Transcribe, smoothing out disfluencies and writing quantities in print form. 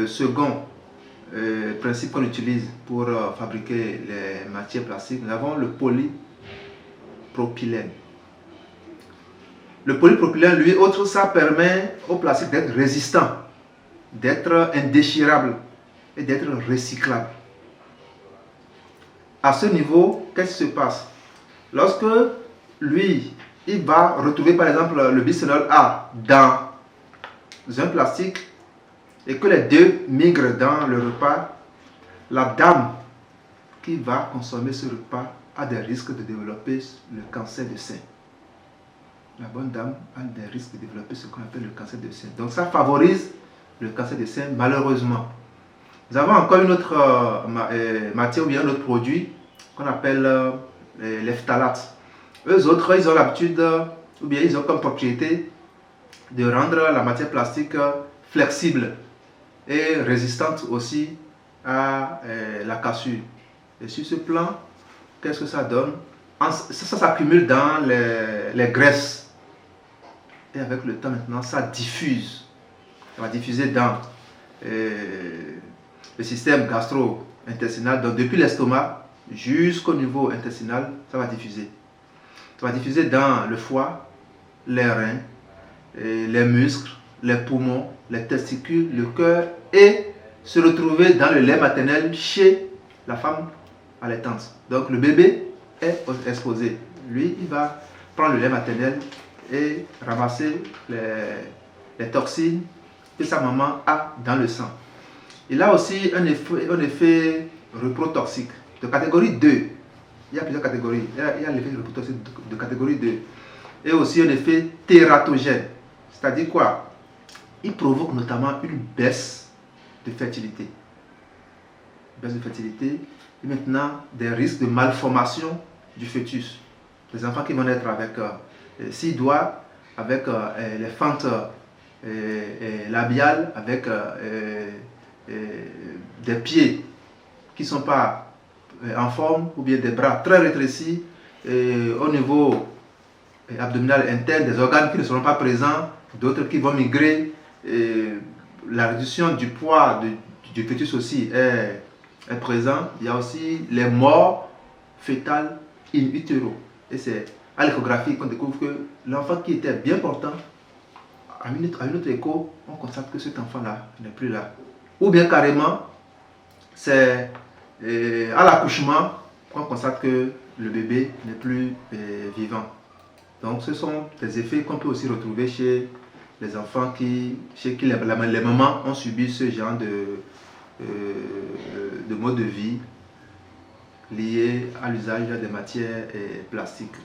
second principe qu'on utilise pour fabriquer les matières plastiques, nous avons le polypropylène. Le polypropylène, lui, ça permet au plastique d'être résistant, d'être indéchirable et d'être recyclable. À ce niveau, qu'est-ce qui se passe? Lorsque lui, il va retrouver par exemple le bisphénol A dans un plastique et que les deux migrent dans le repas, la dame qui va consommer ce repas a des risques de développer le cancer du sein. La bonne dame a des risques de développer ce qu'on appelle le cancer du sein. Donc ça favorise le cancer du sein malheureusement. Nous avons encore une autre matière ou bien un autre produit qu'on appelle les phtalates. Eux autres, ils ont l'habitude, ou bien ils ont comme propriété de rendre la matière plastique flexible et résistante aussi à la cassure. Et sur ce plan, qu'est-ce que ça donne? Ça s'accumule dans les graisses. Et avec le temps maintenant, ça diffuse. Ça va diffuser dans le système gastro-intestinal. Donc depuis l'estomac jusqu'au niveau intestinal, ça va diffuser. Ça va diffuser dans le foie, les reins, les muscles, les poumons, les testicules, le cœur et se retrouver dans le lait maternel chez la femme allaitante. Donc le bébé est exposé. Lui, il va prendre le lait maternel et ramasser les toxines que sa maman a dans le sang. Il a aussi un effet reprotoxique de catégorie 2. Il y a plusieurs catégories. Il y a l'effet reprotoxique de catégorie 2. Et aussi un effet tératogène. C'est-à-dire quoi? Il provoque notamment une baisse de fertilité. Baisse de fertilité et maintenant des risques de malformation du fœtus. Les enfants qui vont naître avec, s'ils doivent, avec les fentes labiales, avec des pieds qui ne sont pas en forme ou bien des bras très rétrécis au niveau abdominal interne, des organes qui ne seront pas présents, d'autres qui vont migrer. La réduction du poids du fœtus aussi est présent. Il y a aussi les morts fétales in utero. Et c'est à l'échographie qu'on découvre que l'enfant qui était bien portant, à une autre écho, on constate que cet enfant-là n'est plus là. Ou bien carrément, c'est à l'accouchement qu'on constate que le bébé n'est plus vivant. Donc ce sont des effets qu'on peut aussi retrouver chez les enfants chez qui les mamans ont subi ce genre de mode de vie lié à l'usage des matières plastiques.